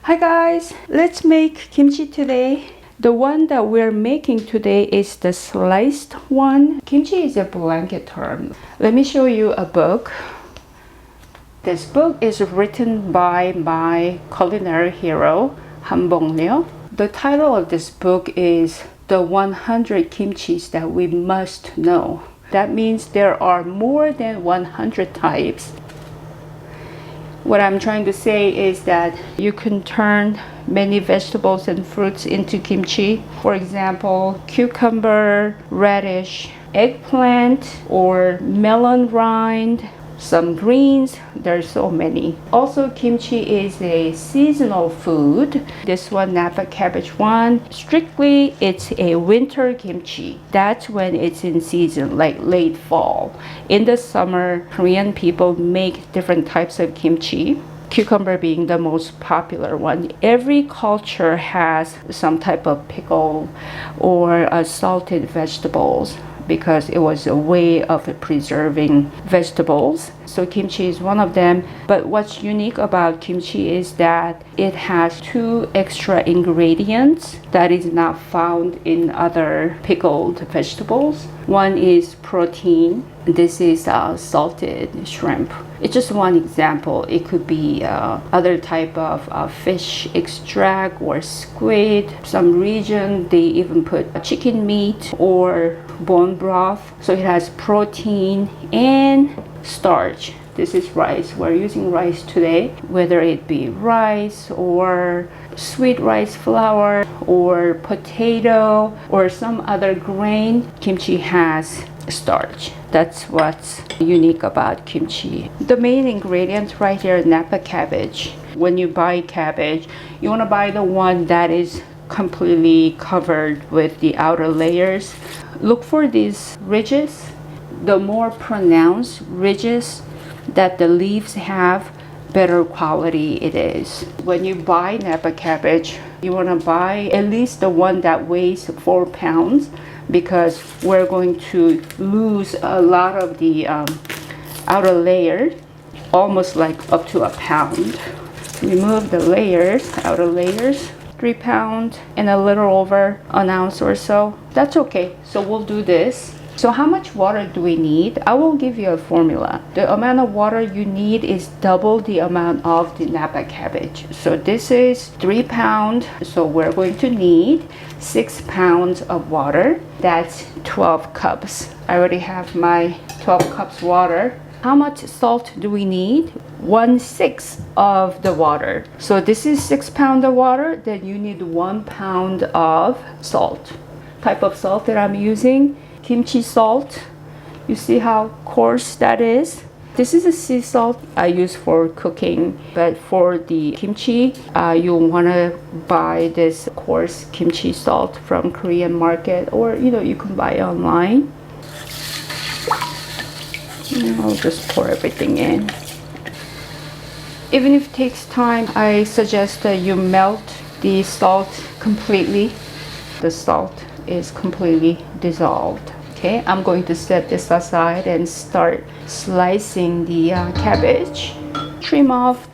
Hi guys, let's make kimchi today. The one that we're making today is the sliced one. Kimchi is a blanket term. Let me show you a book. This book is written by my culinary hero, Han Bong-ryo. The title of this book is The 100 Kimchis That We Must Know. That means there are more than 100 types. What I'm trying to say is that you can turn many vegetables and fruits into kimchi. For example, cucumber, radish, eggplant, or melon rind, some greens. There's so many. Also, kimchi is a seasonal food. This one, napa cabbage one, strictly it's a winter kimchi. That's when it's in season, like late fall. In the summer, Korean people make different types of kimchi, cucumber being the most popular one. Every culture has some type of pickle or salted vegetables, because it was a way of preserving vegetables. So kimchi is one of them. But what's unique about kimchi is that it has 2 extra ingredients that is not found in other pickled vegetables. One is protein. This is salted shrimp. It's just one example. It could be other type of fish extract or squid. Some region they even put chicken meat or bone broth. So it has protein and starch. This is rice. We're using rice today, whether it be rice or sweet rice flour or potato or some other grain. Kimchi has starch. That's what's unique about kimchi. The main ingredients right here, napa cabbage. When you buy cabbage, you want to buy the one that is completely covered with the outer layers. Look for these ridges. The more pronounced ridges that the leaves have, better quality it is. When you buy napa cabbage, you want to buy at least the one that weighs 4 pounds, because we're going to lose a lot of the outer layer, almost like up to a pound. Remove the layers, outer layers, 3 pounds and a little over an ounce or so. That's okay. So we'll do this. So how much water do we need? I will give you a formula. The amount of water you need is double the amount of the napa cabbage. So this is 3 pounds. So we're going to need 6 pounds of water. That's 12 cups. I already have my 12 cups water. How much salt do we need? 1/6 of the water. So this is 6 pounds of water. Then you need 1 pound of salt. Type of salt that I'm using, kimchi salt. You see how coarse that is? This is a sea salt I use for cooking, but for the kimchi, you want to buy this coarse kimchi salt from Korean market, or you can buy online. I'll just pour everything in. Even if it takes time, I suggest that you melt the salt completely. The salt is completely dissolved. Okay, I'm going to set this aside and start slicing the cabbage. Trim off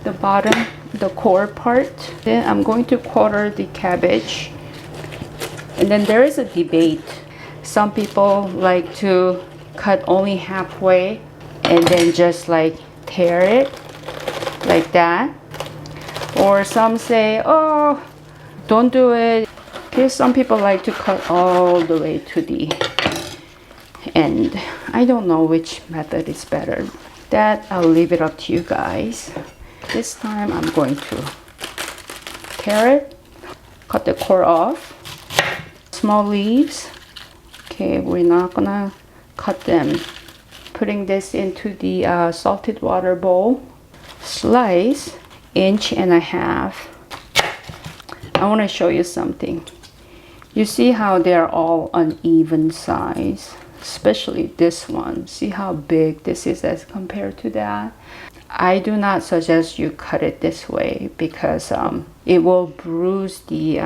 the bottom, the core part. Then I'm going to quarter the cabbage. And then there is a debate. Some people like to cut only halfway and then just like tear it like that. Or some say, oh, don't do it. Okay, some people like to cut all the way to the end. I don't know which method is better. That I'll leave it up to you guys. This time I'm going to tear it, cut the core off. Small leaves. Okay, we're not gonna cut them. Putting this into the salted water bowl. Slice 1.5 inches. I want to show you something. You see how they're all uneven size, especially this one. See how big this is as compared to that? I do not suggest you cut it this way, because it will bruise the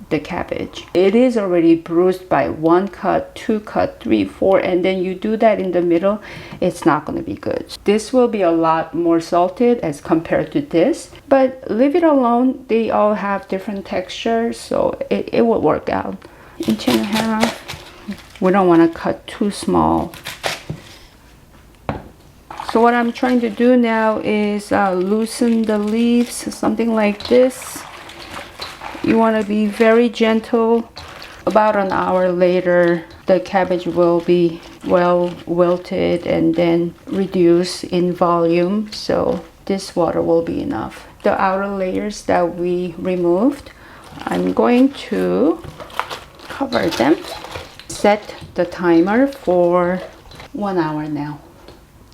the cabbage. It is already bruised by 1 cut, 2 cut, 3, 4, and then you do that in the middle, it's not going to be good. This will be a lot more salted as compared to this, but leave it alone. They all have different textures, so it will work out. Inch and a half. We don't want to cut too small. So what I'm trying to do now is loosen the leaves, something like this. You want to be very gentle. About an hour later, the cabbage will be well wilted and then reduce in volume. So this water will be enough. The outer layers that we removed, I'm going to cover them. Set the timer for 1 hour now.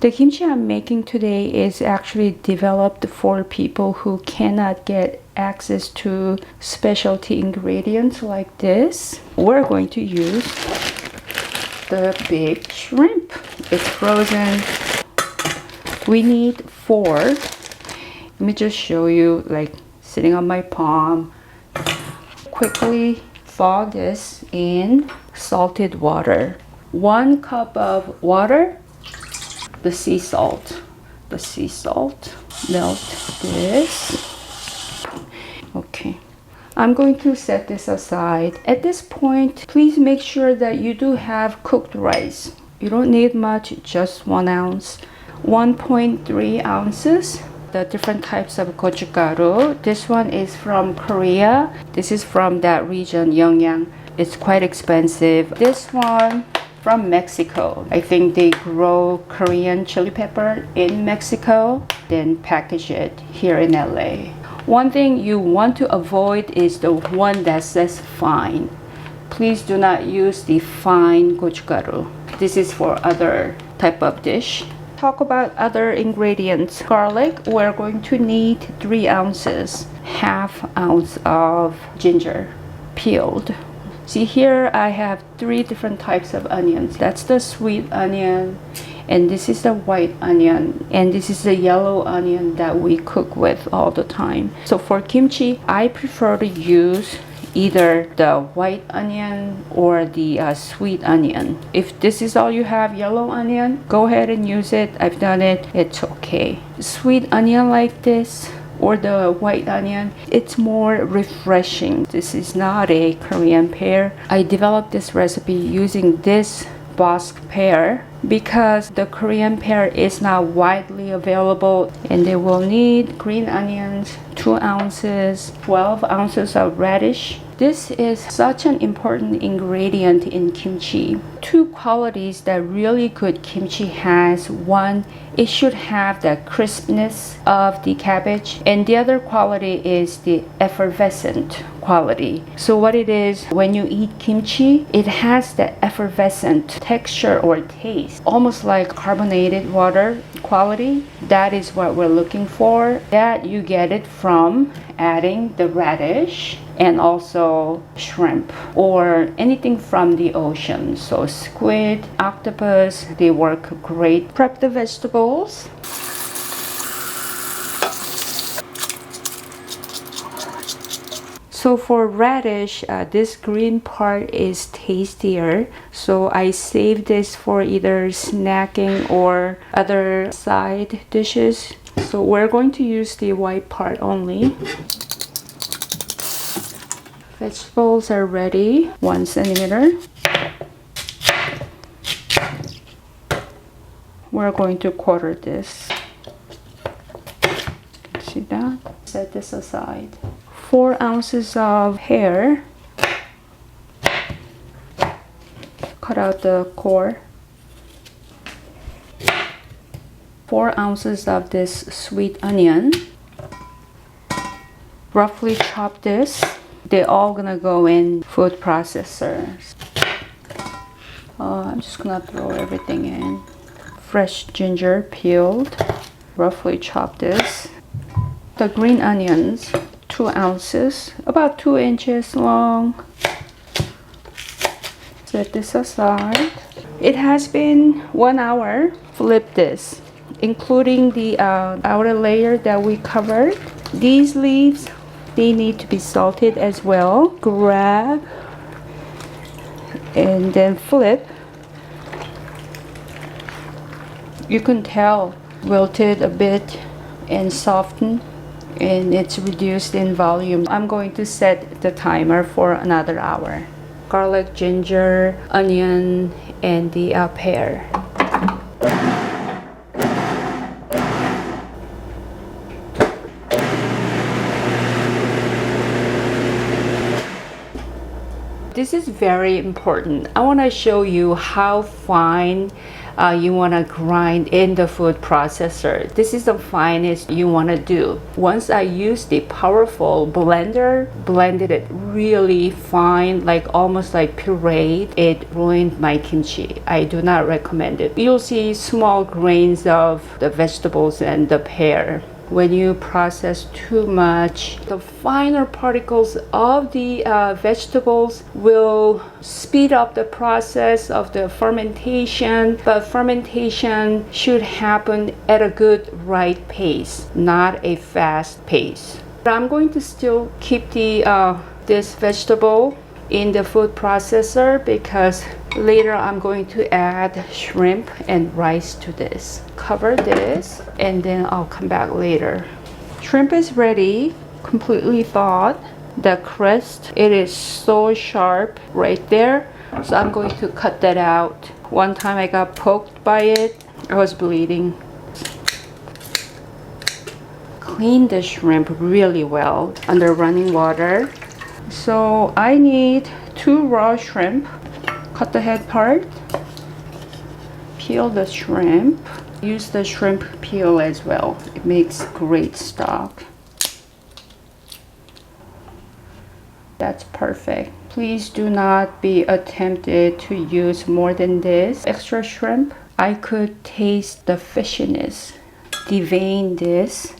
The kimchi I'm making today is actually developed for people who cannot get access to specialty ingredients like this. We're going to use the big shrimp. It's frozen. We need 4. Let me just show you, like sitting on my palm. Quickly thaw this in salted water. 1 cup of water. The sea salt. Melt this. Okay. I'm going to set this aside. At this point, please make sure that you do have cooked rice. You don't need much, just 1 ounce. 1.3 ounces. The different types of Gochugaru. This one is from Korea. This is from that region, Yeongyang. It's quite expensive. This one from Mexico. I think they grow Korean chili pepper in Mexico, then package it here in LA. One thing you want to avoid is the one that says fine. Please do not use the fine Gochugaru. This is for other type of dish. Talk about other ingredients. Garlic, we're going to need 3 ounces. ½ ounce of ginger, peeled. See here I have 3 different types of onions. That's the sweet onion, and this is the white onion, and this is the yellow onion that we cook with all the time. So for kimchi, I prefer to use either the white onion or the sweet onion. If this is all you have, yellow onion, go ahead and use it. I've done it. It's okay. Sweet onion like this or the white onion, it's more refreshing. This is not a Korean pear. I developed this recipe using this Bosc pear because the Korean pear is not widely available, and they will need green onions, 2 ounces, 12 ounces of radish. This is such an important ingredient in kimchi. 2 qualities that really good kimchi has. One, it should have the crispness of the cabbage, and the other quality is the effervescent quality. So what it is, when you eat kimchi, it has the effervescent texture or taste, almost like carbonated water quality. That is what we're looking for. That you get it from adding the radish and also shrimp or anything from the ocean. So squid, octopus, they work great. Prep the vegetables. So for radish, this green part is tastier. So I save this for either snacking or other side dishes. So we're going to use the white part only. Vegetables are ready. 1 centimeter. We're going to quarter this. See that? Set this aside. 4 ounces of pear. Cut out the core. 4 ounces of this sweet onion. Roughly chop this. They're all gonna go in food processors. I'm just gonna throw everything in. Fresh ginger peeled. Roughly chop this. The green onions, 2 ounces, about 2 inches long. Set this aside. It has been 1 hour. Flip this, including the outer layer that we covered. These leaves They need to be salted as well. Grab and then flip. You can tell wilted a bit and softened, and it's reduced in volume. I'm going to set the timer for another hour. Garlic, ginger, onion, and the pear. This is very important. I want to show you how fine you want to grind in the food processor. This is the finest you want to do. Once I used the powerful blender, blended it really fine, like almost like puree, it ruined my kimchi. I do not recommend it. You'll see small grains of the vegetables and the pear. When you process too much, the finer particles of the vegetables will speed up the process of the fermentation, but fermentation should happen at a good right pace, not a fast pace. I'm going to still keep the this vegetable in the food processor because later I'm going to add shrimp and rice to this. Cover this and then I'll come back later. Shrimp is ready, completely thawed. The crust, it is so sharp right there. So I'm going to cut that out. One time I got poked by it, I was bleeding. Clean the shrimp really well under running water. So I need 2 raw shrimp. Cut the head part. Peel the shrimp. Use the shrimp peel as well. It makes great stock. That's perfect. Please do not be tempted to use more than this extra shrimp. I could taste the fishiness. Devein this.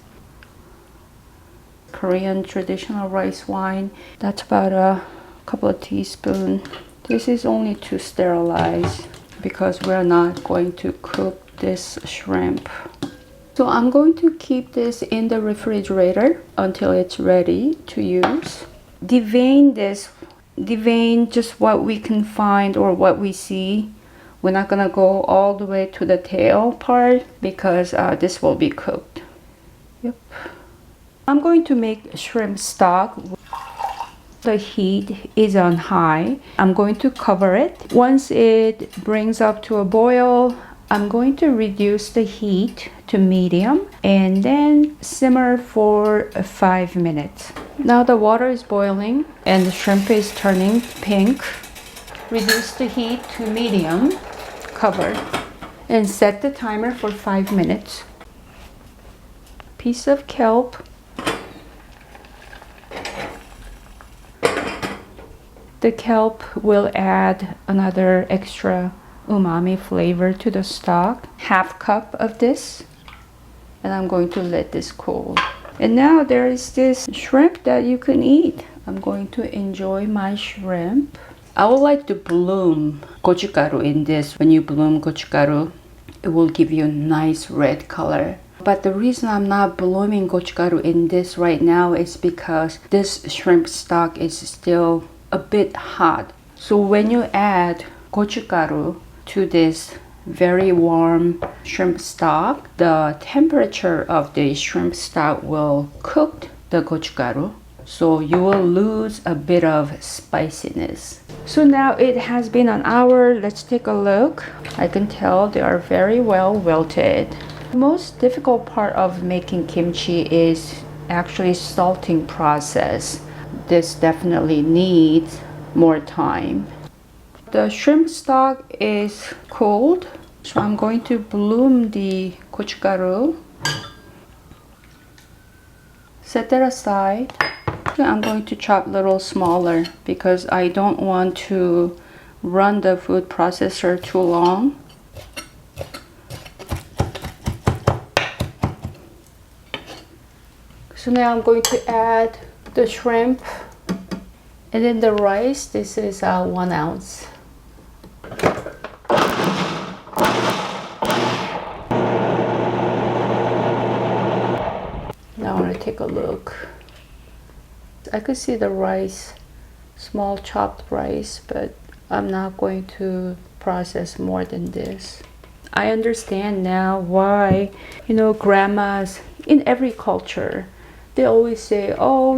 Korean traditional rice wine. That's about a couple of teaspoons. This is only to sterilize because we're not going to cook this shrimp. So I'm going to keep this in the refrigerator until it's ready to use. Devein this. Devein just what we can find or what we see. We're not gonna go all the way to the tail part because this will be cooked. Yep. I'm going to make shrimp stock. The heat is on high. I'm going to cover it. Once it brings up to a boil, I'm going to reduce the heat to medium and then simmer for 5 minutes. Now the water is boiling and the shrimp is turning pink. Reduce the heat to medium, cover, and set the timer for 5 minutes. Piece of kelp. The kelp will add another extra umami flavor to the stock. Half cup of this. And I'm going to let this cool. And now there is this shrimp that you can eat. I'm going to enjoy my shrimp. I would like to bloom gochugaru in this. When you bloom gochugaru, it will give you a nice red color. But the reason I'm not blooming gochugaru in this right now is because this shrimp stock is still a bit hot. So when you add gochugaru to this very warm shrimp stock, the temperature of the shrimp stock will cook the gochugaru. So you will lose a bit of spiciness. So now it has been an hour. Let's take a look. I can tell they are very well wilted. The most difficult part of making kimchi is actually salting process. This definitely needs more time. The shrimp stock is cold, so I'm going to bloom the gochugaru. Set that aside. I'm going to chop a little smaller because I don't want to run the food processor too long. So now I'm going to add the shrimp and then the rice. This is 1 ounce. Now I want to take a look. I could see the rice, small chopped rice, but I'm not going to process more than this. I understand now why, grandmas in every culture, they always say, oh,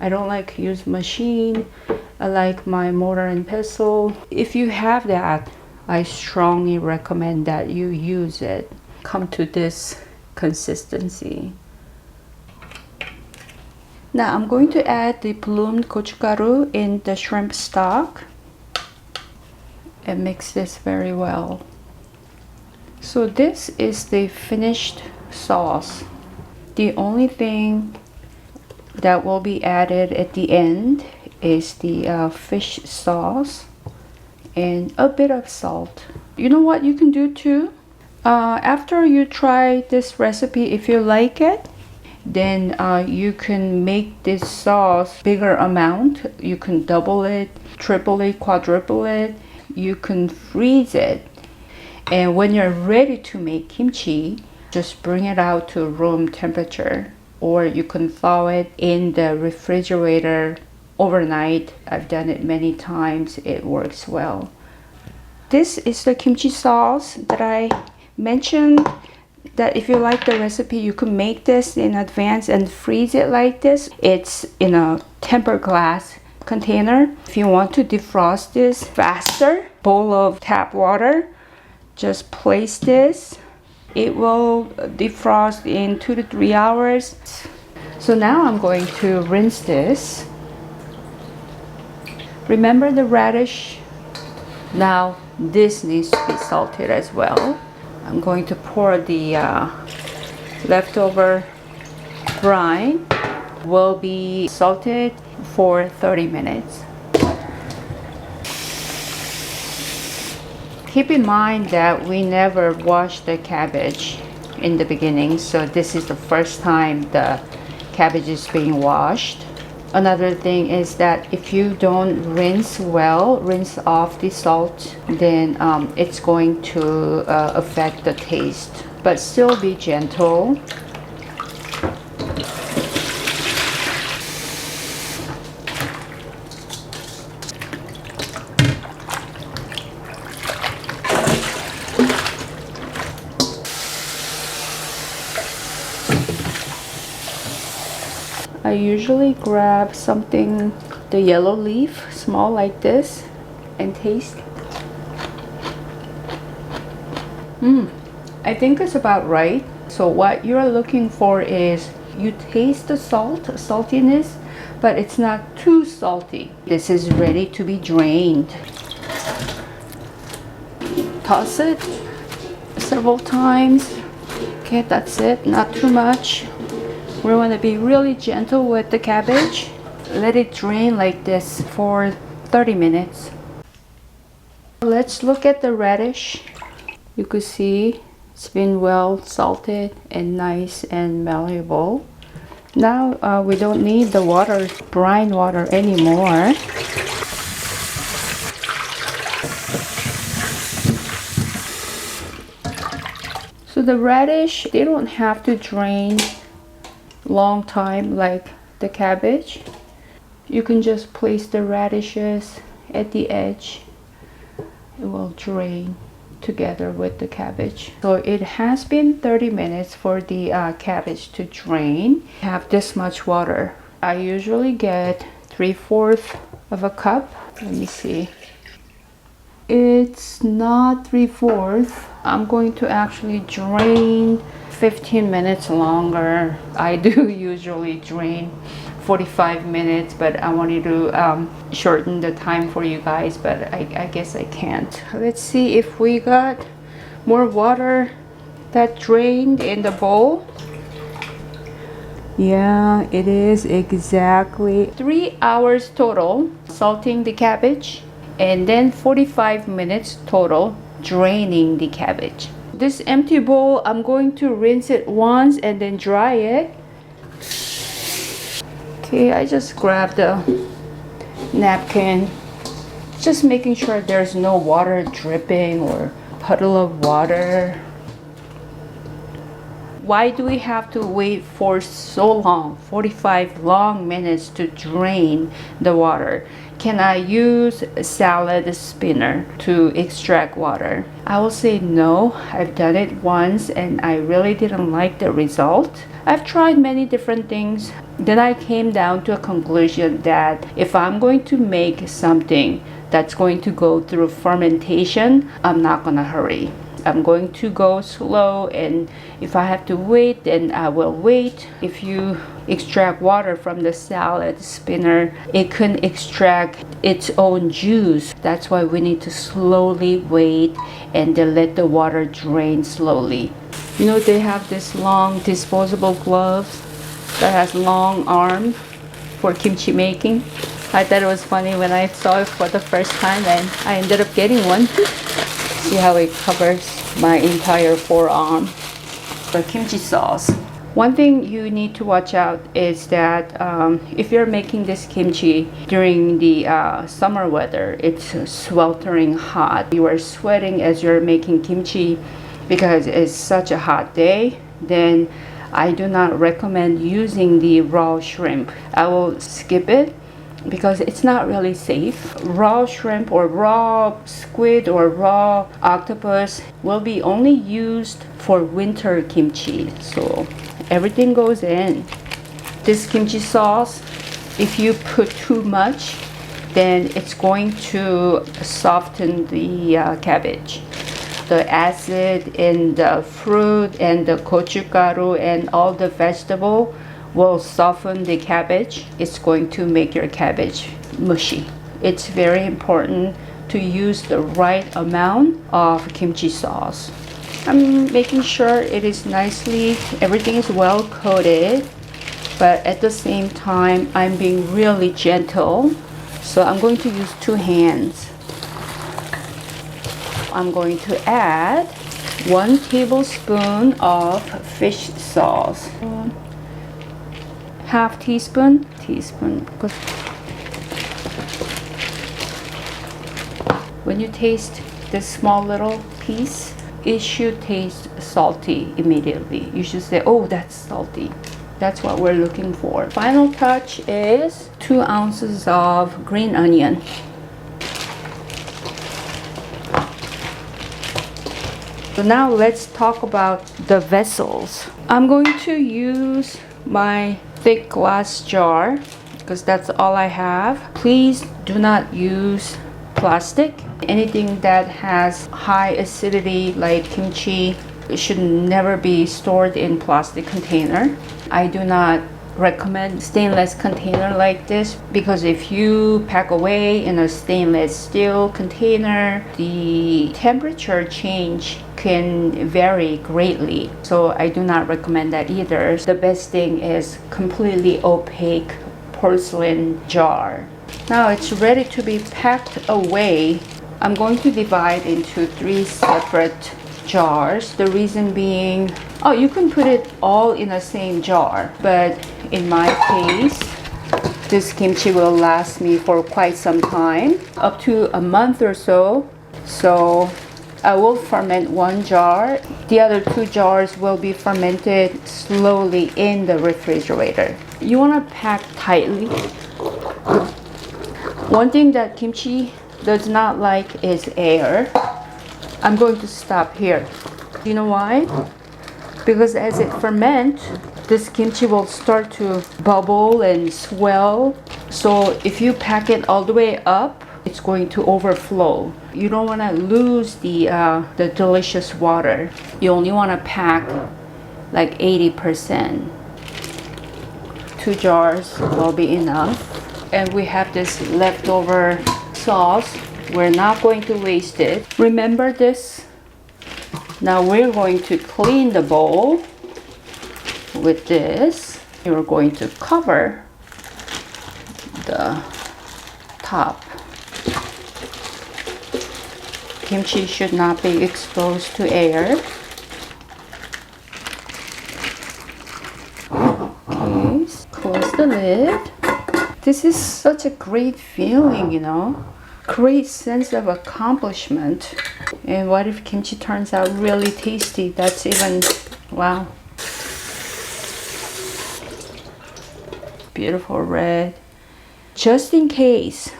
I don't like to use machine. I like my mortar and pestle. If you have that, I strongly recommend that you use it. Come to this consistency. Now I'm going to add the bloomed gochugaru in the shrimp stock and mix this very well. So this is the finished sauce. The only thing that will be added at the end is the fish sauce and a bit of salt. You know what you can do too? After you try this recipe, if you like it, then you can make this sauce bigger amount. You can double it, triple it, quadruple it. You can freeze it. And when you're ready to make kimchi, just bring it out to room temperature, or you can thaw it in the refrigerator overnight. I've done it many times. It works well. This is the kimchi sauce that I mentioned, that if you like the recipe, you can make this in advance and freeze it like this. It's in a tempered glass container. If you want to defrost this faster, bowl of tap water, just place this. It will defrost in 2 to 3 hours. So now I'm going to rinse this. Remember the radish? Now this needs to be salted as well. I'm going to pour the leftover brine. Will be salted for 30 minutes. Keep in mind that we never wash the cabbage in the beginning, so this is the first time the cabbage is being washed. Another thing is that if you don't rinse off the salt, then it's going to affect the taste. But still be gentle. I usually grab something, the yellow leaf, small like this, and taste. I think it's about right. So what you're looking for is, you taste the saltiness, but it's not too salty. This is ready to be drained. Toss it several times. Okay, that's it, not too much. We want to be really gentle with the cabbage. Let it drain like this for 30 minutes. Let's look at the radish. You could see it's been well salted and nice and malleable. Now we don't need the water, brine water anymore. So the radish, they don't have to drain long time like the cabbage. You can just place the radishes at the edge. It will drain together with the cabbage. So it has been 30 minutes for the cabbage to drain. Have this much water. I usually get 3/4 of a cup. Let me see. It's not 3/4. I'm going to actually drain 15 minutes longer. I do usually drain 45 minutes, but I wanted to shorten the time for you guys, but I guess I can't. Let's see if we got more water that drained in the bowl. Yeah, it is exactly 3 hours total salting the cabbage, and then 45 minutes total draining the cabbage. This empty bowl, I'm going to rinse it once and then dry it. Okay, I just grabbed a napkin, just making sure there's no water dripping or puddle of water. Why do we have to wait for so long, 45 long minutes to drain the water? Can I use a salad spinner to extract water? I will say no. I've done it once and I really didn't like the result. I've tried many different things. Then I came down to a conclusion that if I'm going to make something that's going to go through fermentation, I'm not gonna hurry. I'm going to go slow, and if I have to wait, then I will wait. If you extract water from the salad spinner, it can extract its own juice. That's why we need to slowly wait and then let the water drain slowly. You know, they have this long disposable gloves that has long arm for kimchi making. I thought it was funny when I saw it for the first time, and I ended up getting one. See how it covers my entire forearm. For kimchi sauce, one thing you need to watch out is that if you're making this kimchi during the summer weather, it's sweltering hot. You are sweating as you're making kimchi because it's such a hot day. Then I do not recommend using the raw shrimp. I will skip it because it's not really safe. Raw shrimp or raw squid or raw octopus will be only used for winter kimchi. So everything goes in. This kimchi sauce, if you put too much, then it's going to soften the cabbage. The acid in the fruit and the gochugaru and all the vegetable will soften the cabbage. It's going to make your cabbage mushy. It's very important to use the right amount of kimchi sauce. I'm making sure it is nicely, everything is well coated, but at the same time I'm being really gentle. So I'm going to use 2 hands. I'm going to add 1 tablespoon of fish sauce. Half teaspoon. When you taste this small little piece, it should taste salty immediately. You should say, oh, that's salty. That's what we're looking for. Final touch is 2 ounces of green onion. So now let's talk about the vessels. I'm going to use my thick glass jar because that's all I have. Please do not use plastic. Anything that has high acidity like kimchi should never be stored in plastic container. I do not recommend stainless container like this because if you pack away in a stainless steel container, the temperature change can vary greatly. So I do not recommend that either. The best thing is completely opaque porcelain jar. Now it's ready to be packed away. I'm going to divide into 3 separate jars. The reason being, oh, you can put it all in the same jar, but in my case, this kimchi will last me for quite some time, up to a month or so. So I will ferment 1 jar. The other 2 jars will be fermented slowly in the refrigerator. You want to pack tightly. One thing that kimchi does not like is air. I'm going to stop here. You know why? Because as it ferments, this kimchi will start to bubble and swell. So if you pack it all the way up, it's going to overflow. You don't want to lose the delicious water. You only want to pack like 80%. 2 jars will be enough. And we have this leftover sauce. We're not going to waste it. Remember this? Now we're going to clean the bowl with this. You're going to cover the top. Kimchi should not be exposed to air. Okay, close the lid. This is such a great feeling, you know. Great sense of accomplishment. And what if kimchi turns out really tasty? That's even, wow. beautiful red. Just in case,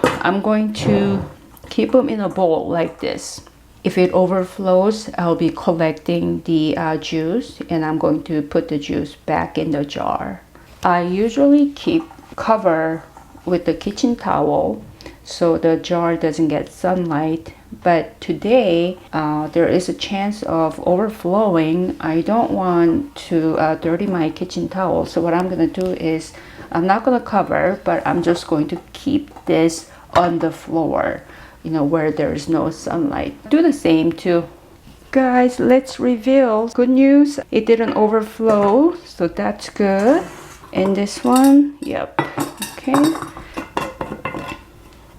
I'm going to keep them in a bowl like this. If it overflows, I'll be collecting the juice, and I'm going to put the juice back in the jar. I usually keep cover with the kitchen towel so the jar doesn't get sunlight, but today there is a chance of overflowing. I don't want to dirty my kitchen towel, so what I'm gonna do is I'm not gonna cover, but I'm just going to keep this on the floor, you know, where there's no sunlight. Do the same too. Guys, let's reveal. Good news, it didn't overflow, so that's good. And this one, yep, okay.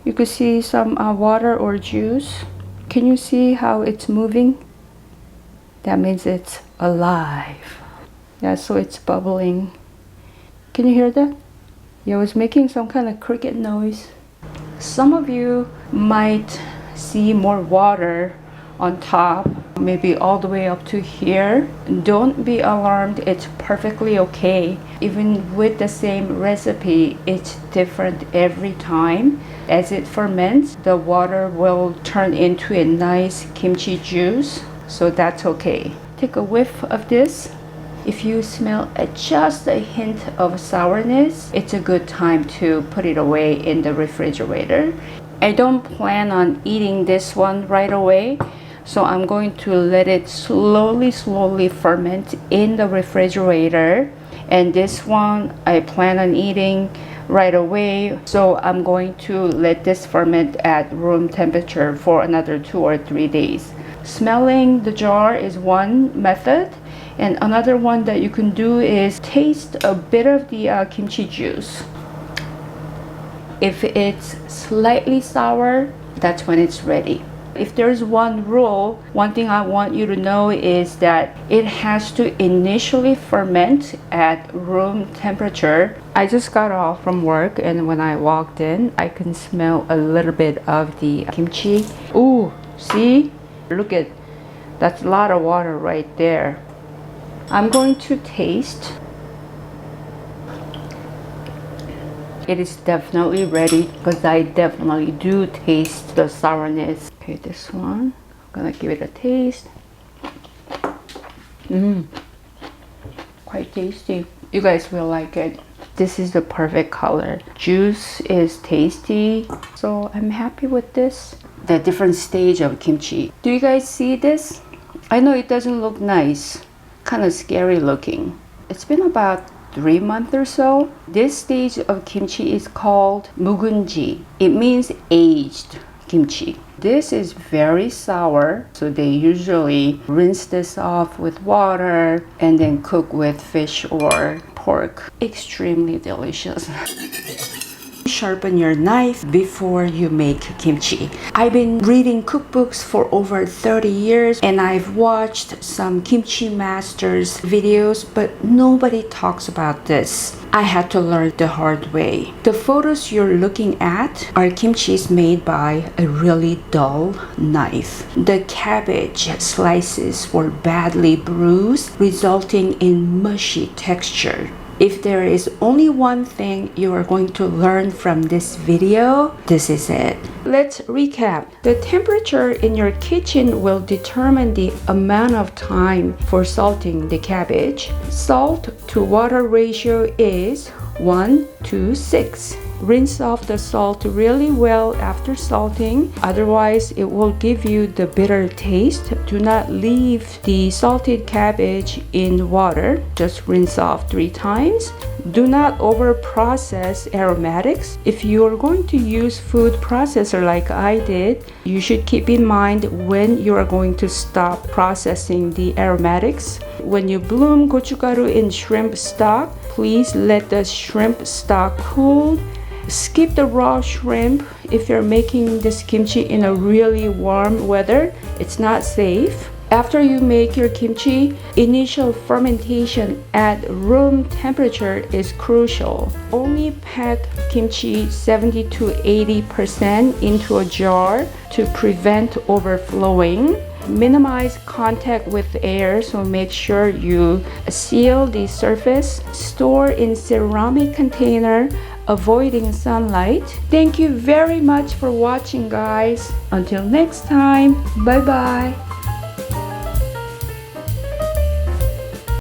You could see some water or juice. Can you see how it's moving? That means it's alive. Yeah, so it's bubbling. Can you hear that? Yeah, it was making some kind of cricket noise. Some of you might see more water on top, maybe all the way up to here. Don't be alarmed, it's perfectly okay. Even with the same recipe, it's different every time. As it ferments, the water will turn into a nice kimchi juice, so that's okay. Take a whiff of this. If you smell just a hint of sourness, it's a good time to put it away in the refrigerator. I don't plan on eating this one right away, so I'm going to let it slowly ferment in the refrigerator. And this one I plan on eating right away, so I'm going to let this ferment at room temperature for another 2 or 3 days. Smelling the jar is one method, and another one that you can do is taste a bit of the kimchi juice. If it's slightly sour, that's when it's ready. If there's one rule, one thing I want you to know is that it has to initially ferment at room temperature. I just got off from work, and when I walked in, I can smell a little bit of the kimchi. Ooh, see? Look at, that's a lot of water right there. I'm going to taste. It is definitely ready because I definitely do taste the sourness. Okay, this one, I'm gonna give it a taste. Quite tasty. You guys will like it. This is the perfect color. Juice is tasty, so I'm happy with this. The different stage of kimchi. Do you guys see this? I know it doesn't look nice, kind of scary looking. It's been about 3 months or so. This stage of kimchi is called Mook-eun-ji. It means aged kimchi. This is very sour, so they usually rinse this off with water and then cook with fish or pork. Extremely delicious. Sharpen your knife before you make kimchi. I've been reading cookbooks for over 30 years, and I've watched some kimchi masters videos, but nobody talks about this. I had to learn the hard way. The photos you're looking at are kimchis made by a really dull knife. The cabbage slices were badly bruised, resulting in mushy texture. If there is only one thing you are going to learn from this video, this is it. Let's recap. The temperature in your kitchen will determine the amount of time for salting the cabbage. Salt to water ratio is 1:6. Rinse off the salt really well after salting, otherwise it will give you the bitter taste. Do not leave the salted cabbage in water. Just rinse off 3 times. Do not over process aromatics. If you are going to use food processor like I did, you should keep in mind when you are going to stop processing the aromatics. When you bloom gochugaru in shrimp stock, please let the shrimp stock cool. Skip the raw shrimp if you're making this kimchi in a really warm weather. It's not safe. After you make your kimchi, initial fermentation at room temperature is crucial. Only pack kimchi 70 to 80% into a jar to prevent overflowing. minimize contact with air, so make sure you seal the surface. Store in ceramic container, avoiding sunlight. Thank you very much for watching, guys. Until next time, bye bye.